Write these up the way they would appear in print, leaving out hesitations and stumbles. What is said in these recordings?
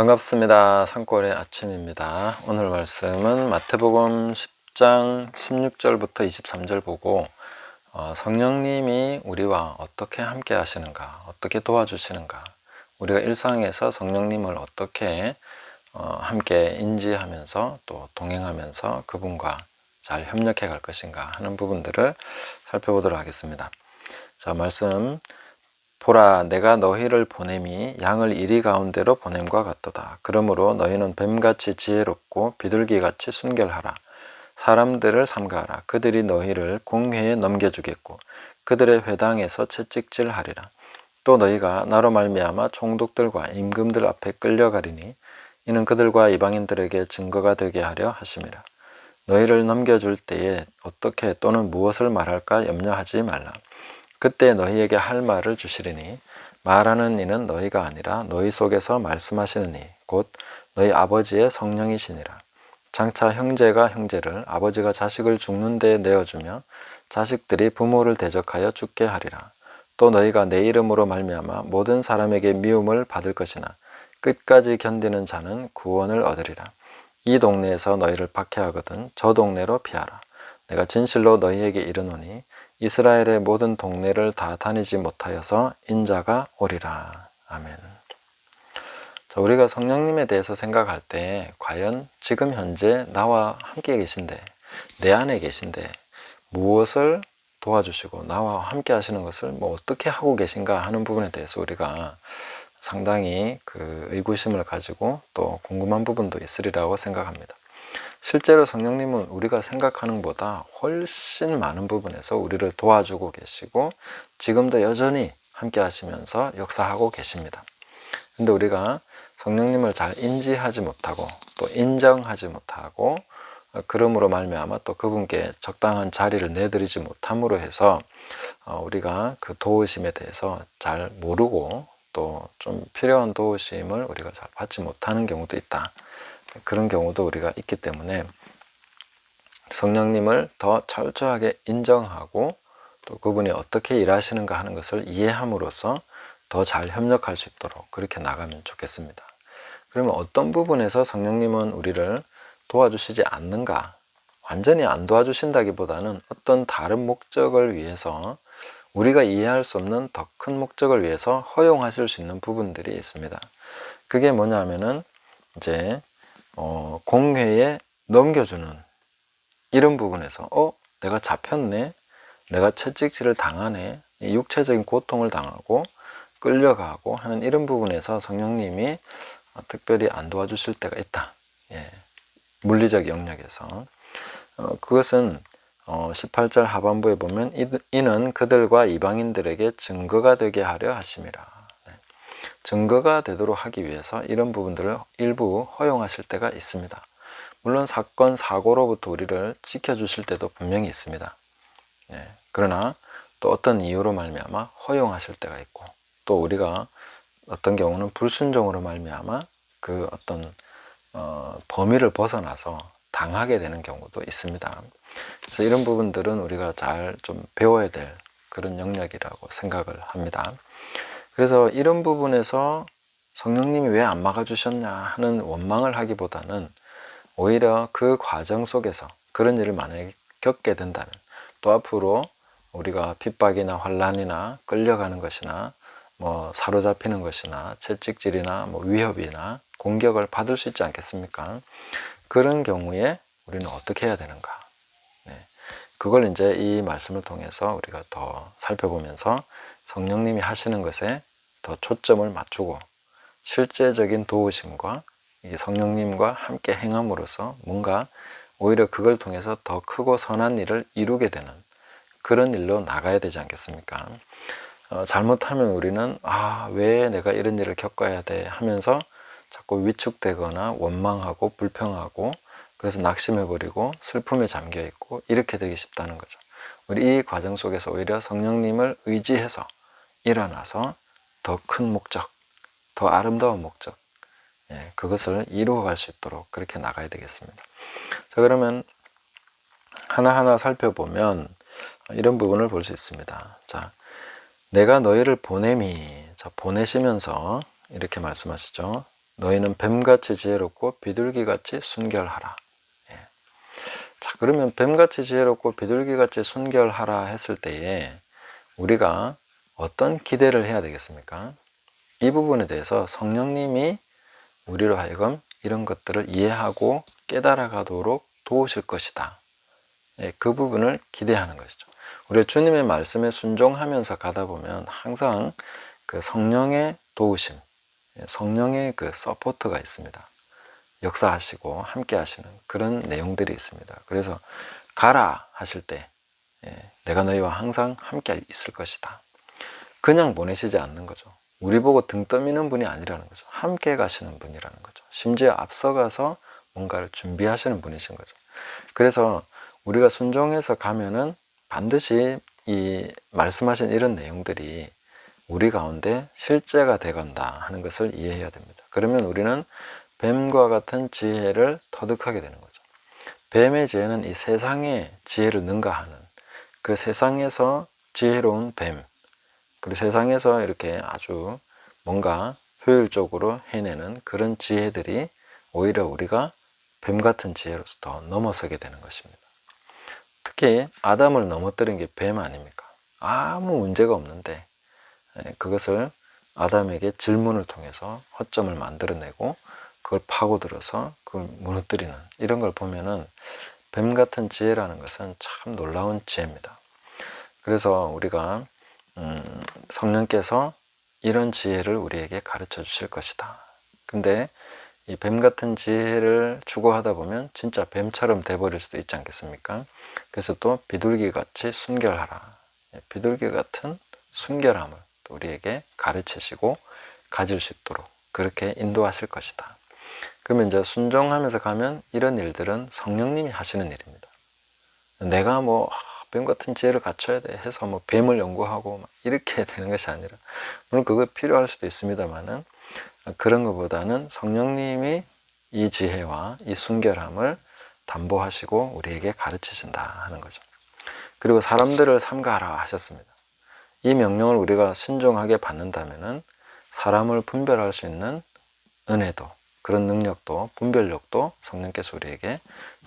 반갑습니다. 산골의 아침입니다. 오늘 말씀은 마태복음 10장 16절부터 23절 보고 성령님이 우리와 어떻게 함께 하시는가, 어떻게 도와주시는가, 우리가 일상에서 성령님을 어떻게 함께 인지하면서 또 동행하면서 그분과 잘 협력해 갈 것인가 하는 부분들을 살펴보도록 하겠습니다. 자, 말씀 보라, 내가 너희를 보냄이 양을 이리 가운데로 보냄과 같도다. 그러므로 너희는 뱀같이 지혜롭고 비둘기같이 순결하라. 사람들을 삼가하라. 그들이 너희를 공회에 넘겨주겠고 그들의 회당에서 채찍질하리라. 또 너희가 나로 말미암아 총독들과 임금들 앞에 끌려가리니 이는 그들과 이방인들에게 증거가 되게 하려 하심이라. 너희를 넘겨줄 때에 어떻게 또는 무엇을 말할까 염려하지 말라. 그때 너희에게 할 말을 주시리니 말하는 이는 너희가 아니라 너희 속에서 말씀하시는 이 곧 너희 아버지의 성령이시니라. 장차 형제가 형제를 아버지가 자식을 죽는 데에 내어주며 자식들이 부모를 대적하여 죽게 하리라. 또 너희가 내 이름으로 말미암아 모든 사람에게 미움을 받을 것이나 끝까지 견디는 자는 구원을 얻으리라. 이 동네에서 너희를 박해하거든 저 동네로 피하라. 내가 진실로 너희에게 이르노니 이스라엘의 모든 동네를 다 다니지 못하여서 인자가 오리라. 아멘. 자, 우리가 성령님에 대해서 생각할 때 과연 지금 현재 나와 함께 계신데, 내 안에 계신데 무엇을 도와주시고 나와 함께 하시는 것을 어떻게 하고 계신가 하는 부분에 대해서 우리가 상당히 의구심을 가지고 또 궁금한 부분도 있으리라고 생각합니다. 실제로 성령님은 우리가 생각하는 것보다 훨씬 많은 부분에서 우리를 도와주고 계시고 지금도 여전히 함께 하시면서 역사하고 계십니다. 근데 우리가 성령님을 잘 인지하지 못하고 또 인정하지 못하고 그러므로 말미암아 또 그분께 적당한 자리를 내드리지 못함으로 해서 우리가 그 도우심에 대해서 잘 모르고 또 좀 필요한 도우심을 우리가 잘 받지 못하는 경우도 있다. 그런 경우도 우리가 있기 때문에 성령님을 더 철저하게 인정하고 또 그분이 어떻게 일하시는가 하는 것을 이해함으로써 더 잘 협력할 수 있도록 그렇게 나가면 좋겠습니다. 그러면 어떤 부분에서 성령님은 우리를 도와주시지 않는가? 완전히 안 도와주신다기보다는 어떤 다른 목적을 위해서 우리가 이해할 수 없는 더 큰 목적을 위해서 허용하실 수 있는 부분들이 있습니다. 그게 뭐냐면은 이제 공회에 넘겨주는 이런 부분에서 내가 잡혔네, 내가 채찍질을 당하네, 육체적인 고통을 당하고 끌려가고 하는 이런 부분에서 성령님이 특별히 안 도와주실 때가 있다. 물리적 영역에서 그것은 18절 하반부에 보면 이는 그들과 이방인들에게 증거가 되게 하려 하심이라. 증거가 되도록 하기 위해서 이런 부분들을 일부 허용하실 때가 있습니다. 물론 사건, 사고로부터 우리를 지켜주실 때도 분명히 있습니다. 그러나 또 어떤 이유로 말미암아 허용하실 때가 있고 또 우리가 어떤 경우는 불순종으로 말미암아 그 어떤 범위를 벗어나서 당하게 되는 경우도 있습니다. 그래서 이런 부분들은 우리가 잘 좀 배워야 될 그런 영역이라고 생각을 합니다. 그래서 이런 부분에서 성령님이 왜 안 막아주셨냐 하는 원망을 하기보다는 오히려 그 과정 속에서 그런 일을 만약에 겪게 된다면 또 앞으로 우리가 핍박이나 환난이나 끌려가는 것이나 사로잡히는 것이나 채찍질이나 위협이나 공격을 받을 수 있지 않겠습니까? 그런 경우에 우리는 어떻게 해야 되는가? 그걸 이제 이 말씀을 통해서 우리가 더 살펴보면서 성령님이 하시는 것에 더 초점을 맞추고 실제적인 도우심과 이 성령님과 함께 행함으로써 뭔가 오히려 그걸 통해서 더 크고 선한 일을 이루게 되는 그런 일로 나가야 되지 않겠습니까? 잘못하면 우리는 왜 내가 이런 일을 겪어야 돼 하면서 자꾸 위축되거나 원망하고 불평하고 그래서 낙심해버리고 슬픔에 잠겨있고 이렇게 되기 쉽다는 거죠. 우리 이 과정 속에서 오히려 성령님을 의지해서 일어나서 더 큰 목적, 더 아름다운 목적, 그것을 이루어갈 수 있도록 그렇게 나가야 되겠습니다. 자, 그러면 하나하나 살펴보면 이런 부분을 볼 수 있습니다. 자, 내가 너희를 보냄이, 보내시면서 이렇게 말씀하시죠. 너희는 뱀같이 지혜롭고 비둘기같이 순결하라. 예. 자, 그러면 뱀같이 지혜롭고 비둘기같이 순결하라 했을 때에 우리가 어떤 기대를 해야 되겠습니까? 이 부분에 대해서 성령님이 우리로 하여금 이런 것들을 이해하고 깨달아 가도록 도우실 것이다. 예, 그 부분을 기대하는 것이죠. 우리가 주님의 말씀에 순종하면서 가다 보면 항상 그 성령의 도우심, 성령의 그 서포트가 있습니다. 역사하시고 함께 하시는 그런 내용들이 있습니다. 그래서 가라 하실 때 내가 너희와 항상 함께 있을 것이다. 그냥 보내시지 않는 거죠. 우리 보고 등 떠미는 분이 아니라는 거죠. 함께 가시는 분이라는 거죠. 심지어 앞서가서 뭔가를 준비하시는 분이신 거죠. 그래서 우리가 순종해서 가면은 반드시 이 말씀하신 이런 내용들이 우리 가운데 실제가 되간다 하는 것을 이해해야 됩니다. 그러면 우리는 뱀과 같은 지혜를 터득하게 되는 거죠. 뱀의 지혜는 이 세상의 지혜를 능가하는, 그 세상에서 지혜로운 뱀, 그리고 세상에서 이렇게 아주 뭔가 효율적으로 해내는 그런 지혜들이 오히려 우리가 뱀 같은 지혜로서 더 넘어서게 되는 것입니다. 특히 아담을 넘어뜨린 게 뱀 아닙니까? 아무 문제가 없는데 그것을 아담에게 질문을 통해서 허점을 만들어내고 그걸 파고들어서 그걸 무너뜨리는 이런 걸 보면은 뱀 같은 지혜라는 것은 참 놀라운 지혜입니다. 그래서 우리가 성령께서 이런 지혜를 우리에게 가르쳐 주실 것이다. 근데 이 뱀 같은 지혜를 추구하다 보면 진짜 뱀처럼 돼버릴 수도 있지 않겠습니까? 그래서 또 비둘기같이 순결하라. 비둘기 같은 순결함을 우리에게 가르치시고 가질 수 있도록 그렇게 인도하실 것이다. 그러면 이제 순종하면서 가면 이런 일들은 성령님이 하시는 일입니다. 내가 뭐 뱀 같은 지혜를 갖춰야 돼 해서 뭐 뱀을 연구하고 막 이렇게 되는 것이 아니라, 물론 그거 필요할 수도 있습니다만은 그런 것보다는 성령님이 이 지혜와 이 순결함을 담보하시고 우리에게 가르치신다 하는 거죠. 그리고 사람들을 삼가하라 하셨습니다. 이 명령을 우리가 신중하게 받는다면은 사람을 분별할 수 있는 은혜도, 그런 능력도, 분별력도 성령께서 우리에게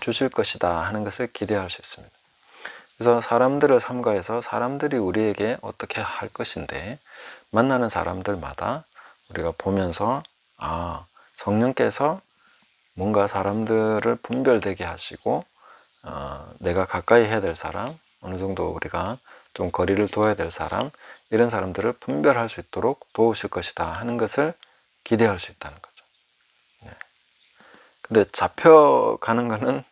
주실 것이다 하는 것을 기대할 수 있습니다. 그래서 사람들을 삼가해서 사람들이 우리에게 어떻게 할 것인데, 만나는 사람들마다 우리가 보면서 성령께서 뭔가 사람들을 분별되게 하시고 내가 가까이 해야 될 사람, 어느 정도 우리가 좀 거리를 둬야 될 사람, 이런 사람들을 분별할 수 있도록 도우실 것이다 하는 것을 기대할 수 있다는 거죠. 근데 잡혀가는 거는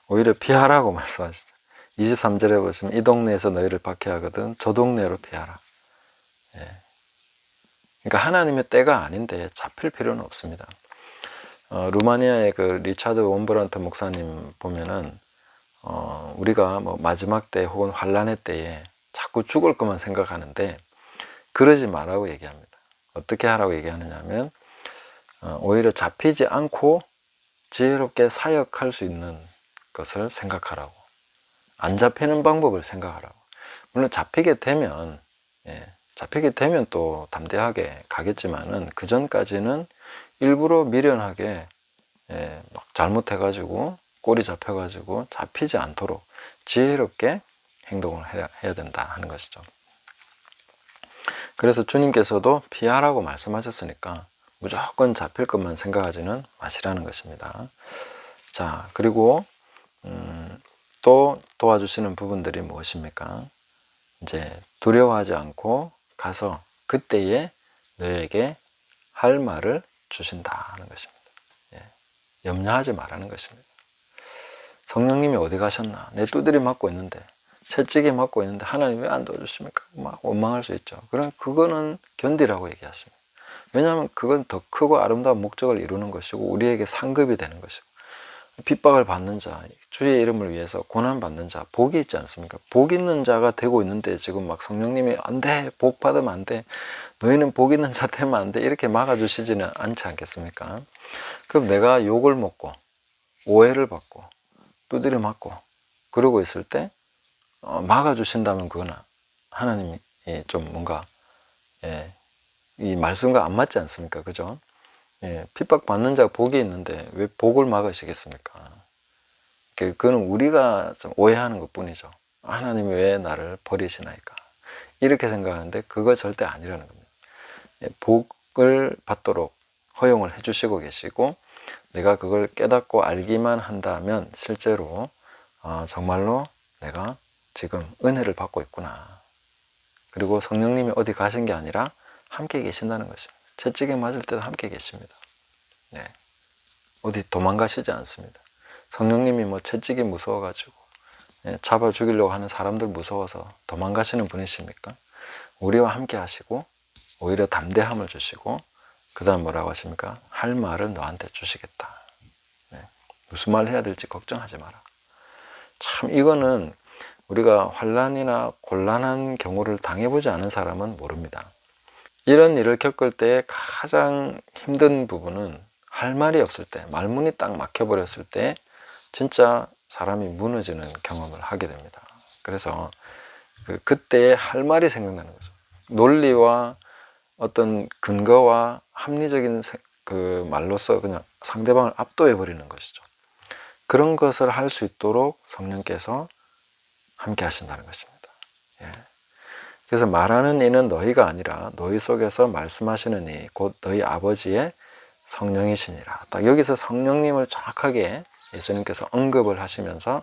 오히려 피하라고 말씀하시죠. 23절에 보시면 이 동네에서 너희를 박해하거든 저 동네로 피하라. 그러니까 하나님의 때가 아닌데 잡힐 필요는 없습니다. 루마니아의 그 리차드 원브란트 목사님 보면은 우리가 뭐 마지막 때 혹은 환란의 때에 자꾸 죽을 것만 생각하는데 그러지 말라고 얘기합니다. 어떻게 하라고 얘기하느냐면 오히려 잡히지 않고 지혜롭게 사역할 수 있는 것을 생각하라고, 안 잡히는 방법을 생각하라고. 물론 잡히게 되면 또 담대하게 가겠지만은 그 전까지는 일부러 미련하게 막 잘못해가지고 꼬리 잡혀가지고 잡히지 않도록 지혜롭게 행동을 해야 된다 하는 것이죠. 그래서 주님께서도 피하라고 말씀하셨으니까 무조건 잡힐 것만 생각하지는 마시라는 것입니다. 자, 그리고 또 도와주시는 부분들이 무엇입니까? 이제 두려워하지 않고 가서 그때에 너에게 할 말을 주신다 하는 것입니다. 염려하지 말라는 것입니다. 성령님이 어디 가셨나? 내 두드리 맞고 있는데, 채찍이 맞고 있는데 하나님 왜 안 도와주십니까? 막 원망할 수 있죠. 그럼 그거는 견디라고 얘기하십니다. 왜냐하면 그건 더 크고 아름다운 목적을 이루는 것이고 우리에게 상급이 되는 것이고, 핍박을 받는 자, 주의 이름을 위해서 고난받는 자, 복이 있지 않습니까? 복 있는 자가 되고 있는데 지금 막 성령님이 안 돼, 복 받으면 안 돼, 너희는 복 있는 자 되면 안 돼, 이렇게 막아주시지는 않지 않겠습니까? 그럼 내가 욕을 먹고 오해를 받고 두드려 맞고 그러고 있을 때 막아주신다면 그건 하나님이 좀 뭔가 이 말씀과 안 맞지 않습니까? 그죠? 핍박받는 자가 복이 있는데 왜 복을 막으시겠습니까? 그거는 우리가 좀 오해하는 것 뿐이죠. 하나님이 왜 나를 버리시나이까? 이렇게 생각하는데 그거 절대 아니라는 겁니다. 복을 받도록 허용을 해주시고 계시고, 내가 그걸 깨닫고 알기만 한다면 실제로 정말로 내가 지금 은혜를 받고 있구나. 그리고 성령님이 어디 가신 게 아니라 함께 계신다는 것입니다. 채찍에 맞을 때도 함께 계십니다. 어디 도망가시지 않습니다. 성령님이 뭐 채찍이 무서워가지고 잡아 죽이려고 하는 사람들 무서워서 도망가시는 분이십니까? 우리와 함께 하시고 오히려 담대함을 주시고, 그 다음 뭐라고 하십니까? 할 말을 너한테 주시겠다. 무슨 말 해야 될지 걱정하지 마라. 참 이거는 우리가 환난이나 곤란한 경우를 당해보지 않은 사람은 모릅니다. 이런 일을 겪을 때 가장 힘든 부분은 할 말이 없을 때, 말문이 딱 막혀버렸을 때 진짜 사람이 무너지는 경험을 하게 됩니다. 그래서 그때 할 말이 생각나는 거죠. 논리와 어떤 근거와 합리적인 그 말로서 그냥 상대방을 압도해 버리는 것이죠. 그런 것을 할 수 있도록 성령께서 함께 하신다는 것입니다. 그래서 말하는 이는 너희가 아니라 너희 속에서 말씀하시는 이 곧 너희 아버지의 성령이시니라. 딱 여기서 성령님을 정확하게 예수님께서 언급을 하시면서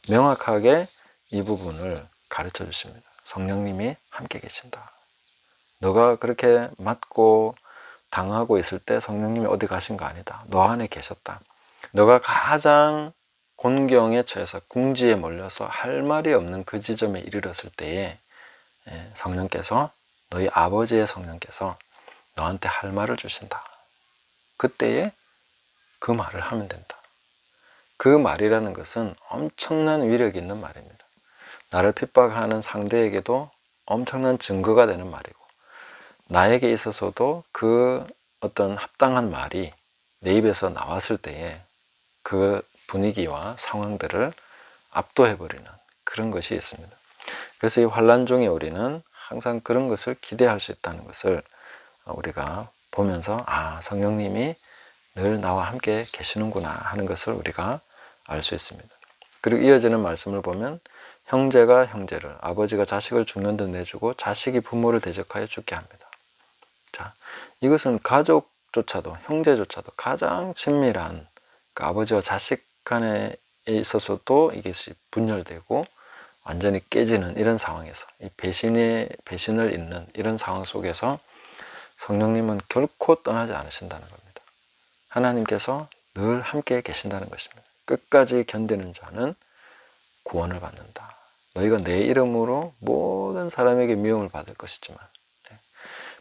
명확하게 이 부분을 가르쳐 주십니다. 성령님이 함께 계신다. 너가 그렇게 맞고 당하고 있을 때 성령님이 어디 가신 거 아니다. 너 안에 계셨다. 너가 가장 곤경에 처해서 궁지에 몰려서 할 말이 없는 그 지점에 이르렀을 때에 성령께서, 너희 아버지의 성령께서 너한테 할 말을 주신다. 그때에 그 말을 하면 된다. 그 말이라는 것은 엄청난 위력이 있는 말입니다. 나를 핍박하는 상대에게도 엄청난 증거가 되는 말이고, 나에게 있어서도 그 어떤 합당한 말이 내 입에서 나왔을 때에 그 분위기와 상황들을 압도해버리는 그런 것이 있습니다. 그래서 이 환난 중에 우리는 항상 그런 것을 기대할 수 있다는 것을 우리가 보면서, 성령님이 늘 나와 함께 계시는구나 하는 것을 우리가 알 수 있습니다. 그리고 이어지는 말씀을 보면 형제가 형제를, 아버지가 자식을 죽는 듯 내주고 자식이 부모를 대적하여 죽게 합니다. 자, 이것은 가족조차도, 형제조차도 가장 친밀한 그 아버지와 자식 간에 있어서도 이것이 분열되고 완전히 깨지는 이런 상황에서, 이 배신을 잇는 이런 상황 속에서 성령님은 결코 떠나지 않으신다는 겁니다. 하나님께서 늘 함께 계신다는 것입니다. 끝까지 견디는 자는 구원을 받는다. 너희가 내 이름으로 모든 사람에게 미움을 받을 것이지만,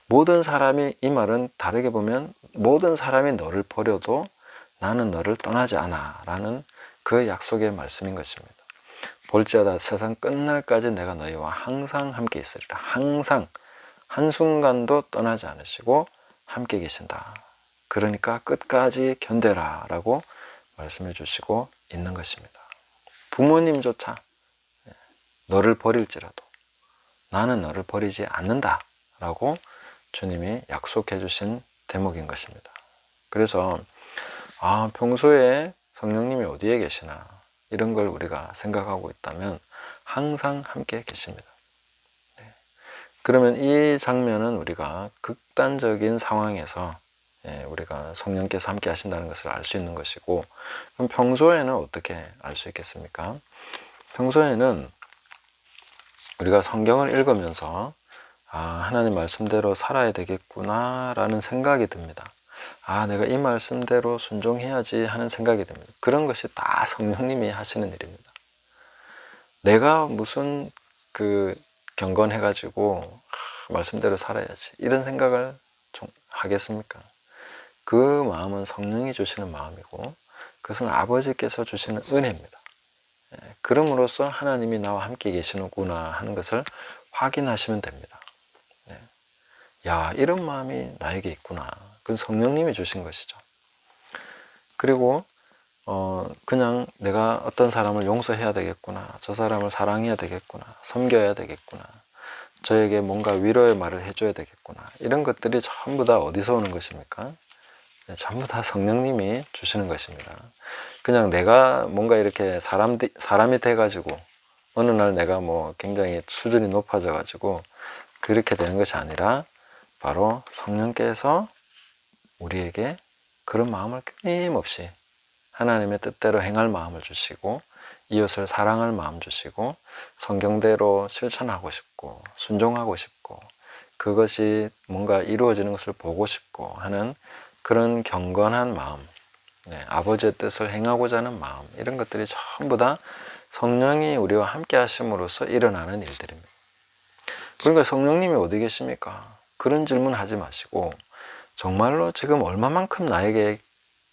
모든 사람이, 이 말은 다르게 보면 모든 사람이 너를 버려도 나는 너를 떠나지 않아 라는 그 약속의 말씀인 것입니다. 볼지어다 세상 끝날까지 내가 너희와 항상 함께 있으리라. 항상 한순간도 떠나지 않으시고 함께 계신다. 그러니까 끝까지 견뎌라 라고 말씀해 주시고 있는 것입니다. 부모님조차 너를 버릴지라도 나는 너를 버리지 않는다 라고 주님이 약속해 주신 대목인 것입니다. 그래서 평소에 성령님이 어디에 계시나 이런 걸 우리가 생각하고 있다면 항상 함께 계십니다. 그러면 이 장면은 우리가 극단적인 상황에서 우리가 성령께서 함께 하신다는 것을 알 수 있는 것이고, 그럼 평소에는 어떻게 알 수 있겠습니까? 평소에는 우리가 성경을 읽으면서 하나님 말씀대로 살아야 되겠구나 라는 생각이 듭니다. 내가 이 말씀대로 순종해야지 하는 생각이 듭니다. 그런 것이 다 성령님이 하시는 일입니다. 내가 무슨 경건해가지고 말씀대로 살아야지 이런 생각을 하겠습니까? 그 마음은 성령이 주시는 마음이고, 그것은 아버지께서 주시는 은혜입니다. 그럼으로써 하나님이 나와 함께 계시는구나 하는 것을 확인하시면 됩니다. 이런 마음이 나에게 있구나. 그건 성령님이 주신 것이죠. 그리고 그냥 내가 어떤 사람을 용서해야 되겠구나, 저 사람을 사랑해야 되겠구나, 섬겨야 되겠구나, 저에게 뭔가 위로의 말을 해줘야 되겠구나, 이런 것들이 전부 다 어디서 오는 것입니까? 전부 다 성령님이 주시는 것입니다. 그냥 내가 뭔가 이렇게 사람이 돼가지고 어느 날 내가 뭐 굉장히 수준이 높아져 가지고 그렇게 되는 것이 아니라 바로 성령께서 우리에게 그런 마음을 끊임없이 하나님의 뜻대로 행할 마음을 주시고 이웃을 사랑할 마음 주시고 성경대로 실천하고 싶고 순종하고 싶고 그것이 뭔가 이루어지는 것을 보고 싶고 하는 그런 경건한 마음, 아버지의 뜻을 행하고자 하는 마음, 이런 것들이 전부 다 성령이 우리와 함께 하심으로써 일어나는 일들입니다. 그러니까 성령님이 어디 계십니까? 그런 질문 하지 마시고 정말로 지금 얼마만큼 나에게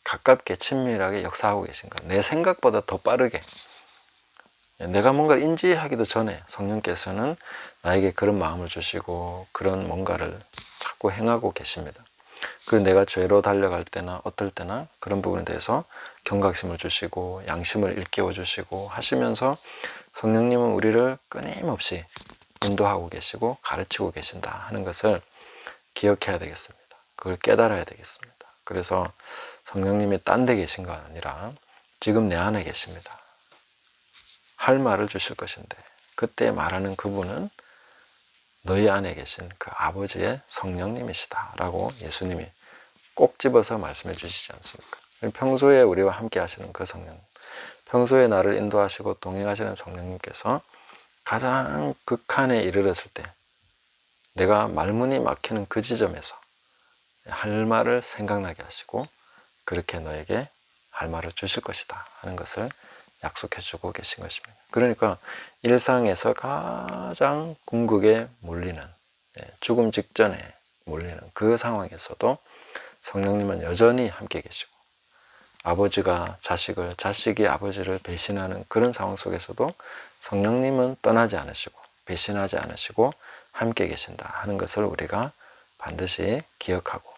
가깝게 친밀하게 역사하고 계신가? 내 생각보다 더 빠르게 내가 뭔가를 인지하기도 전에 성령께서는 나에게 그런 마음을 주시고 그런 뭔가를 자꾸 행하고 계십니다. 그리고 내가 죄로 달려갈 때나 어떨 때나 그런 부분에 대해서 경각심을 주시고 양심을 일깨워 주시고 하시면서 성령님은 우리를 끊임없이 인도하고 계시고 가르치고 계신다 하는 것을 기억해야 되겠습니다. 그걸 깨달아야 되겠습니다. 그래서 성령님이 딴 데 계신 거 아니라 지금 내 안에 계십니다. 할 말을 주실 것인데 그때 말하는 그분은 너희 안에 계신 그 아버지의 성령님이시다 라고 예수님이 꼭 집어서 말씀해 주시지 않습니까? 평소에 우리와 함께 하시는 그 성령, 평소에 나를 인도하시고 동행하시는 성령님께서 가장 극한에 이르렀을 때 내가 말문이 막히는 그 지점에서 할 말을 생각나게 하시고 그렇게 너에게 할 말을 주실 것이다 하는 것을 약속해 주고 계신 것입니다. 그러니까 일상에서 가장 궁극에 몰리는, 죽음 직전에 몰리는 그 상황에서도 성령님은 여전히 함께 계시고 아버지가 자식을, 자식이 아버지를 배신하는 그런 상황 속에서도 성령님은 떠나지 않으시고 배신하지 않으시고 함께 계신다 하는 것을 우리가 반드시 기억하고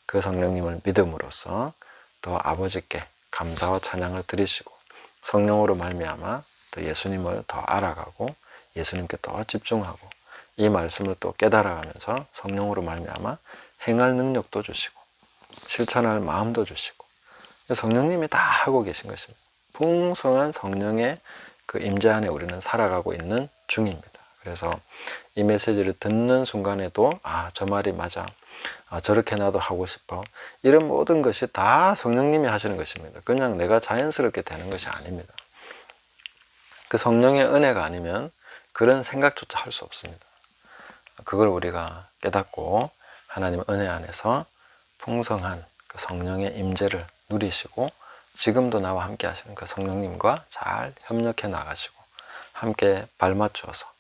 그 성령님을 믿음으로써 더 아버지께 감사와 찬양을 드리시고 성령으로 말미암아 또 예수님을 더 알아가고 예수님께 더 집중하고 이 말씀을 또 깨달아가면서 성령으로 말미암아 행할 능력도 주시고 실천할 마음도 주시고 성령님이 다 하고 계신 것입니다. 풍성한 성령의 그 임재 안에 우리는 살아가고 있는 중입니다. 그래서 이 메시지를 듣는 순간에도 저 말이 맞아, 저렇게 나도 하고 싶어, 이런 모든 것이 다 성령님이 하시는 것입니다. 그냥 내가 자연스럽게 되는 것이 아닙니다. 그 성령의 은혜가 아니면 그런 생각조차 할 수 없습니다. 그걸 우리가 깨닫고 하나님 은혜 안에서 풍성한 그 성령의 임재를 누리시고 지금도 나와 함께 하시는 그 성령님과 잘 협력해 나가시고 함께 발맞추어서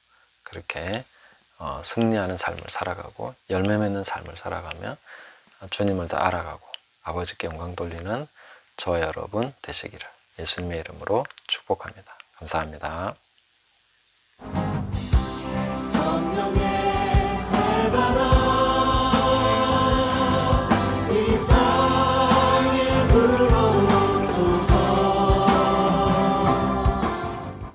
그렇게 승리하는 삶을 살아가고 열매 맺는 삶을 살아가며 주님을 더 알아가고 아버지께 영광 돌리는 저와 여러분 되시기를 예수님의 이름으로 축복합니다. 감사합니다.